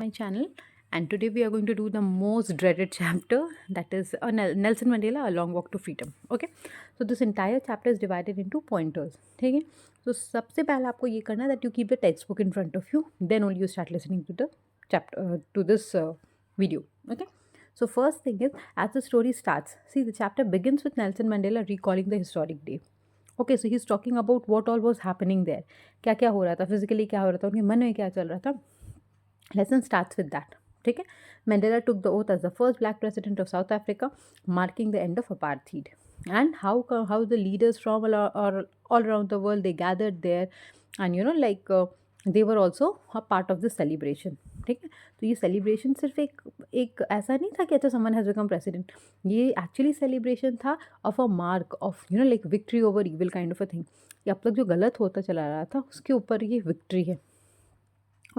My channel, and today we are going to do the most dreaded chapter, that is Nelson Mandela A Long Walk to Freedom. Okay, so this entire chapter is divided into pointers. ठीक है, so सबसे पहले आपको ये करना है that you keep the textbook in front of you, then only you start listening to the chapter to this video. Okay, so first thing is, as the story starts, see, the chapter begins with Nelson Mandela recalling the historic day. Okay, so he's talking about what all was happening there. क्या क्या हो रहा था, physically क्या हो रहा था, उनके मन में क्या चल रहा था. Lesson starts with that. ठीक है, Mandela took the oath as the first black president of South Africa, marking the end of apartheid. And how the leaders from all around the world, they gathered there, and they were also a part of the celebration. ठीक है, तो ये celebration सिर्फ एक ऐसा नहीं था कि अच्छा समवन हैज़ बिकम प्रेसिडेंट. ये एक्चुअली सेलिब्रेशन था of a mark of like victory over evil kind of a thing. ये अब तक जो गलत होता चला रहा था उसके ऊपर ये विक्ट्री है.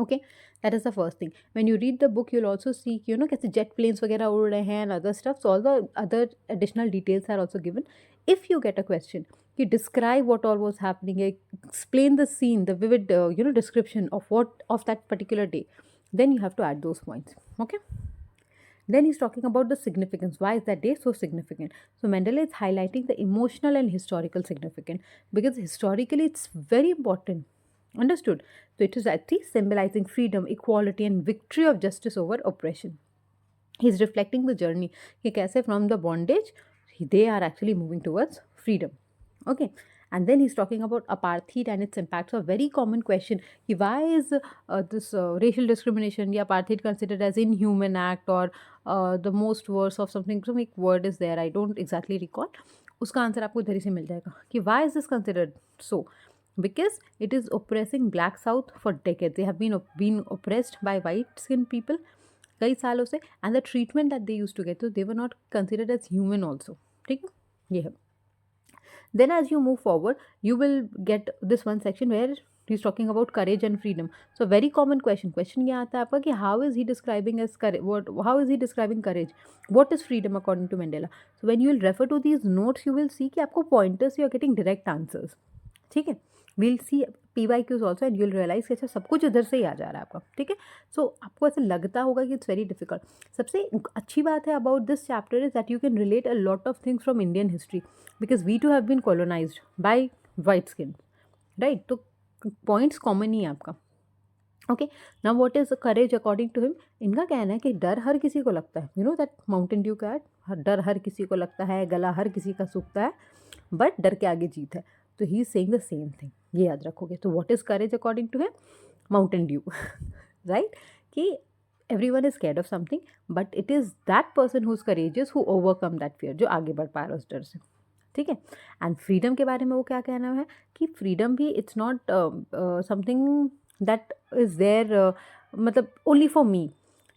Okay, that is the first thing. When you read the book, you'll also see कैसे jet planes वगैरह उड़ रहे हैं and other stuff. So all the other additional details are also given. If you get a question, you describe what all was happening, explain the scene, the vivid description of that particular day. Then you have to add those points. Okay. Then he's talking about the significance. Why is that day so significant? So Mandela is highlighting the emotional and historical significance because historically it's very important. Understood? So it is actually symbolizing freedom, equality, and victory of justice over oppression. He's reflecting the journey. कि कैसे from the bondage they are actually moving towards freedom. Okay. And then he's talking about apartheid and its impact. So a very common question: why is this racial discrimination, या apartheid, considered as inhuman act or the most worst of something? Some एक word is there, I don't exactly recall. उसका answer आपको इधर ही से मिल जाएगा कि why is this considered so? Because it is oppressing black South for decades. They have been oppressed by white skinned people कई सालों से, and the treatment that they used to get, so they were not considered as human also. ठीक है, ये है. Then as you move forward, you will get this one section where he's talking about courage and freedom. So very common question ये आता है आपका कि how is he describing as courage, how is he describing courage, what is freedom according to Mandela. So when you will refer to these notes, you will see कि आपको pointers, you are getting direct answers. ठीक है, we'll see PYQs also and you'll realize कि अच्छा सब कुछ इधर से ही आ जा रहा है आपका. ठीक है, सो आपको ऐसा लगता होगा कि इट्स वेरी डिफिकल्ट. सबसे अच्छी बात है about this chapter is that you can relate a lot of things from Indian history because we too have been colonised by white skin, right. तो पॉइंट्स कॉमन ही है आपका. Okay, now what is courage according to him. इनका कहना है कि डर हर किसी को लगता है. दैट माउंटेन ड्यू कैट, डर हर किसी को लगता है, गला हर किसी का सूखता है, बट डर के आगे जीत है. तो he is saying the same thing, ये याद रखोगे. तो what is courage according to him? Mountain dew. Right, कि everyone is scared of something but it is that person who is courageous who overcome that fear, जो आगे बढ़ पा रहा है उस डर से. ठीक है. एंड फ्रीडम के बारे में वो क्या कहना है कि फ्रीडम भी it's not something that is there मतलब ओनली फॉर मी.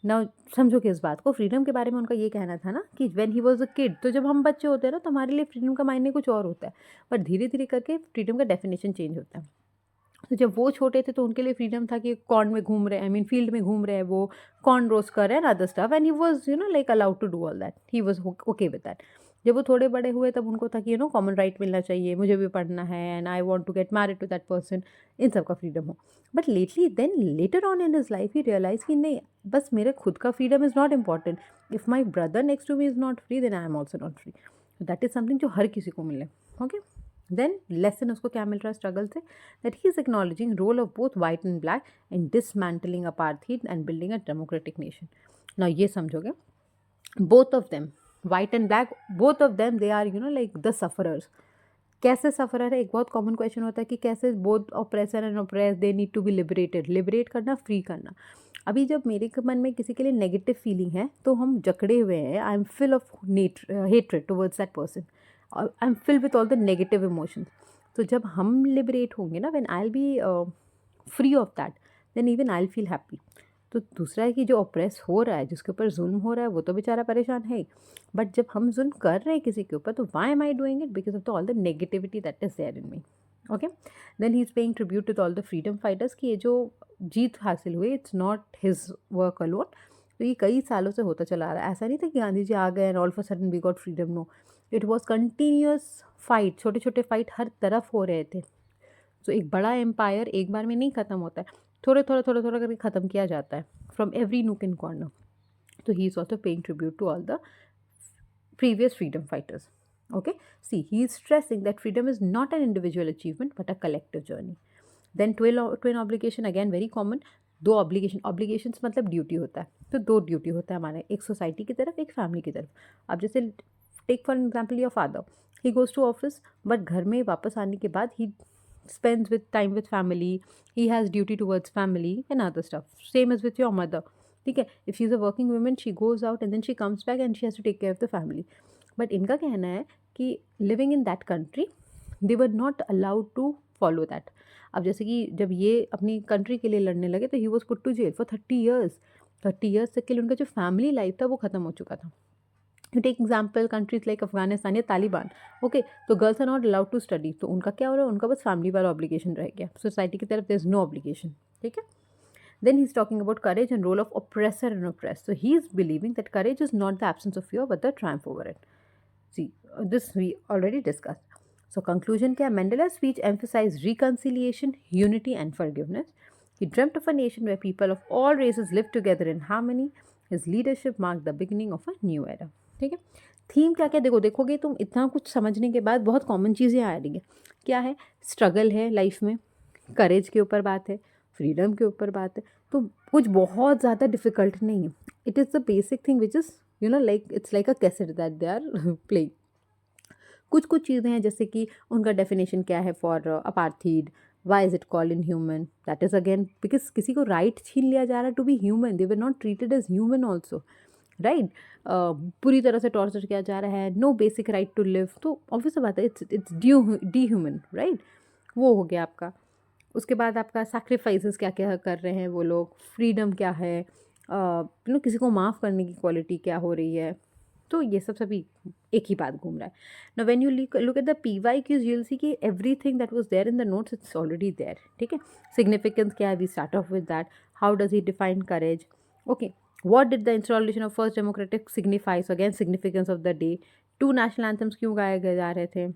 ना समझो कि इस बात को, फ्रीडम के बारे में उनका ये कहना था ना कि when he was a kid, तो जब हम बच्चे होते हैं ना तो हमारे लिए फ्रीडम का मायने कुछ और होता है, पर धीरे धीरे करके फ्रीडम का डेफिनेशन चेंज होता है. तो जब वो छोटे थे तो उनके लिए फ्रीडम था कि कॉर्न में घूम रहे हैं, आई मीन फील्ड में घूम रहे हैं, वो कॉर्न रोस्ट कर रहे हैं, other stuff, and he was like allowed to do all that, he was okay with that. जब वो थोड़े बड़े हुए तब उनको था कि कॉमन राइट मिलना चाहिए, मुझे भी पढ़ना है, and I want to get married to that person, इन सब का फ्रीडम हो. But later on in his life he realize कि नहीं, बस मेरे खुद का freedom is not important. If my brother next to me is not free, then I am also not free. That is something जो हर किसी को मिले. ओके, देन लेसन उसको क्या मिल रहा है स्ट्रगल से, that he is acknowledging role of both white and black in dismantling apartheid and building a democratic nation. Now ये समझोगे, both of them, white and black, both of them they are like the sufferers. कैसे sufferer है, एक बहुत common question होता है कि कैसे both oppressor and oppress they need to be liberated, liberate करना, फ्री करना. अभी जब मेरे मन में किसी के लिए नेगेटिव फीलिंग है तो हम जकड़े हुए हैं, I am full of hatred towards that person, I am full with all the negative emotions. तो जब हम लिबरेट होंगे ना, when I will be free of that, then even I will feel happy. तो दूसरा है कि जो ऑप्रेस हो रहा है, जिसके ऊपर जुल्म हो रहा है, वो तो बेचारा परेशान है ही. बट जब हम जुल्म कर रहे हैं किसी के ऊपर, तो why am I doing it? Because of the all the negativity that is there in me. Okay, then he is paying tribute to all the freedom fighters कि ये जो जीत हासिल हुई, it's not his work alone. तो ये कई सालों से होता चला आ रहा है. ऐसा नहीं था कि गांधी जी आ गए and all of a sudden we got freedom. No, it was continuous fight, छोटे छोटे फाइट हर तरफ हो रहे थे. तो एक बड़ा एम्पायर एक बार में नहीं ख़त्म होता है, थोड़े थोड़ा करके ख़त्म किया जाता है. from every nook and corner. So he is also paying tribute to all the previous freedom fighters. Okay, see, he is stressing that freedom is not an individual achievement but a collective journey. Then twin obligation, again very common. दो obligations मतलब duty होता है, तो दो duty होता है हमारे, एक सोसाइटी की तरफ, एक फैमिली की तरफ. अब जैसे take for example your father, he goes to office, but घर में वापस आने के बाद ही spends with time with family, he has duty towards family and other stuff. Same as with your mother. ठीक है, if she's a working woman, she goes out and then she comes back and she has to take care of the family. But इनका कहना है कि living in that country, they were not allowed to follow that. अब जैसे कि जब ये अपनी कंट्री के लिए लड़ने लगे तो he was put to jail for 30 years तक के लिए उनका जो फैमिली लाइफ था वो ख़त्म हो चुका था. You take example countries like Afghanistan या तालिबान. ओके, तो girls are not allowed to study, तो उनका क्या हो रहा है, उनका बस फैमिली वाला ऑब्लिगेशन रह गया, सोसाइटी की तरफ देयर इज नो ऑब्लिगेशन. ठीक है. Then he's talking about courage and role of oppressor and oppressed. So he's believing that courage is not the absence of fear but the triumph over it. See, this we already discussed. So conclusion क्या, Mandela's speech emphasized reconciliation, unity and forgiveness. He dreamt of a nation where people of all races live together in harmony. His leadership marked the beginning of a new era. ठीक है. Theme क्या क्या देखोगे तुम, इतना कुछ समझने के बाद बहुत कॉमन चीज़ें आ रही हैं. क्या है, स्ट्रगल है लाइफ में, करेज के ऊपर बात है, फ्रीडम के ऊपर बात है, तो कुछ बहुत ज़्यादा डिफ़िकल्ट नहीं है. It is the basic thing which is like it's like a cassette that they are playing. कुछ चीज़ें हैं जैसे कि उनका डेफिनेशन क्या है for apartheid, why is it called inhuman, that is again because किसी को राइट छीन लिया जा रहा है to be human, they were not treated as human also, right. पूरी तरह से टॉर्चर किया जा रहा है, no basic right to live, तो ऑब्वियस बात है इट्स डी ह्यूमन, राइट. वो हो गया आपका. उसके बाद आपका सैक्रिफाइसेस क्या क्या कर रहे हैं वो लोग, फ्रीडम क्या है, किसी को माफ़ करने की क्वालिटी क्या हो रही है, तो ये सब सभी एक ही बात घूम रहा है. Now when you look at the PYQs you will see कि everything that was there in the notes it's already there. ठीक है. सिग्निफिकेंस क्या है, we start off with that. How does he define courage. Okay, what did the installation of first democratic signifies, again significance of the day. 2 national anthems क्यों गाए गए जा रहे थे,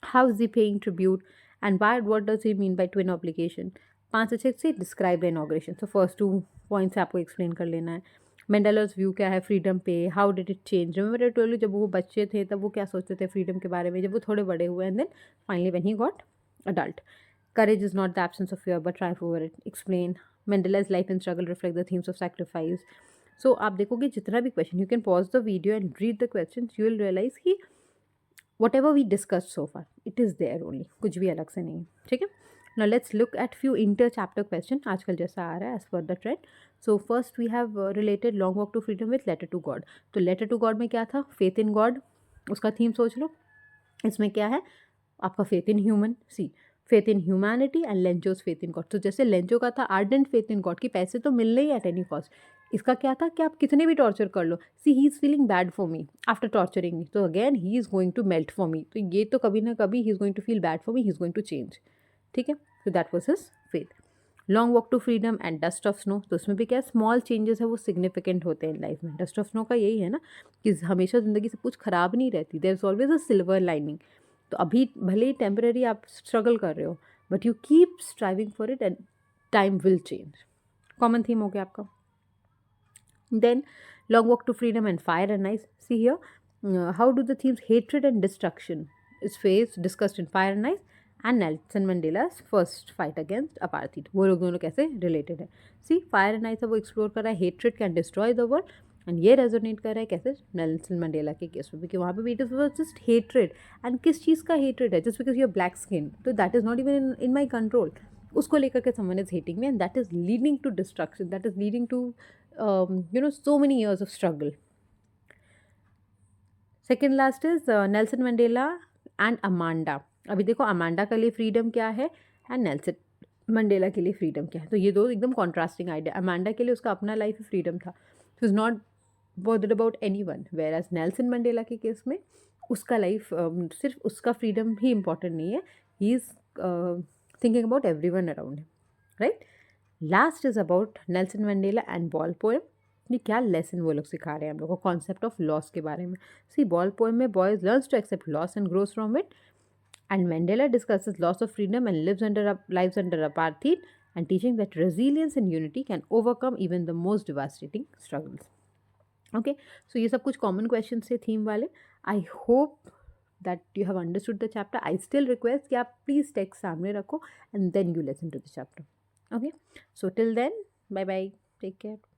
how is he paying tribute, and what does he mean by twin obligation. 5 से 6 से describe the inauguration. So first 2 points आपको explain कर लेना है. मेंडेलर्स व्यू क्या है फ्रीडम पे, how did it change. Remember I told you, जब वो बच्चे थे तब वो क्या सोचते थे फ्रीडम के बारे में, जब वो थोड़े बड़े हुए and then finally when he got adult. Courage is not the absence of fear but triumph over it. Explain. Mandela's life and struggle reflect the themes of sacrifice. So आप देखोगे जितना भी question, you can pause the video and read the question, you will realise कि whatever we discussed so far, it is there only, कुछ भी अलग से नहीं है. ठीक है. Now let's look at few inter chapter question आजकल जैसा आ रहा है as per the trend. So first we have related long walk to freedom with letter to God. तो letter to God में क्या था, faith in God, उसका theme सोच लो. इसमें क्या है आपका faith in human, see faith in humanity and लेंचो's faith in God. तो जैसे लेंचो का था ardent faith in God कि पैसे तो मिलने ही at any cost. इसका क्या था कि आप कितने भी टॉर्चर कर लो, see he is feeling bad for me after torturing me, तो again he is going to melt for me, तो ये तो कभी ना कभी he is going to feel bad for me, he is going to change. ठीक है. तो that was his faith. Long Walk to Freedom and Dust of Snow, तो उसमें भी क्या स्मॉल चेंजेस है वो सिग्निफिकेंट होते हैं लाइफ में. डस्ट ऑफ स्नो का यही है ना कि हमेशा ज़िंदगी से कुछ ख़राब नहीं रहती, there is always a silver lining. तो अभी भले ही टेम्पररी आप स्ट्रगल कर रहे हो but you keep striving for it and time will change. Common theme हो गया आपका. Then long walk to freedom and fire and ice. See here, how do the themes hatred and destruction is faced discussed in Fire and Ice and Nelson Mandela's first fight against apartheid. वो लोग दोनों कैसे related है. See, Fire and Ice है वो explore कर रहा है hatred can destroy the world, and ये resonate कर रहा है कैसे नेल्सन मंडेला के केस में, क्योंकि वहाँ पे भी it was just hatred. and किस चीज़ का hatred है, just because you have black skin, तो that is not even in my control. उसको लेकर के someone is hating me and that is leading to destruction, that is leading to so many years of struggle. Second last is Nelson Mandela and Amanda. अभी देखो Amanda के लिए freedom क्या है and Nelson Mandela के लिए freedom क्या है, तो ये दो एकदम कॉन्ट्रास्टिंग आइडिया. अमांडा के लिए उसका अपना लाइफ फ्रीडम था, he is not bothered about anyone, whereas Nelson Mandela के केस में उसका लाइफ सिर्फ उसका फ्रीडम ही इम्पॉर्टेंट नहीं है, he is thinking about everyone around him, right. Last is about Nelson Mandela and ball poem. ये क्या लेसन वो लोग सिखा रहे हैं हम लोग को कॉन्सेप्ट ऑफ लॉस के बारे में. सी बॉल पोएम में boys learns to accept loss and grows from it, and Mandela discusses loss of freedom and lives under apartheid and teaching that resilience and unity can overcome even the most devastating struggles. Okay, so ये सब कुछ common question थे theme वाले. I hope that you have understood the chapter. I still request कि आप please text सामने रखो and then you listen to the chapter. Okay, so till then, bye bye, take care.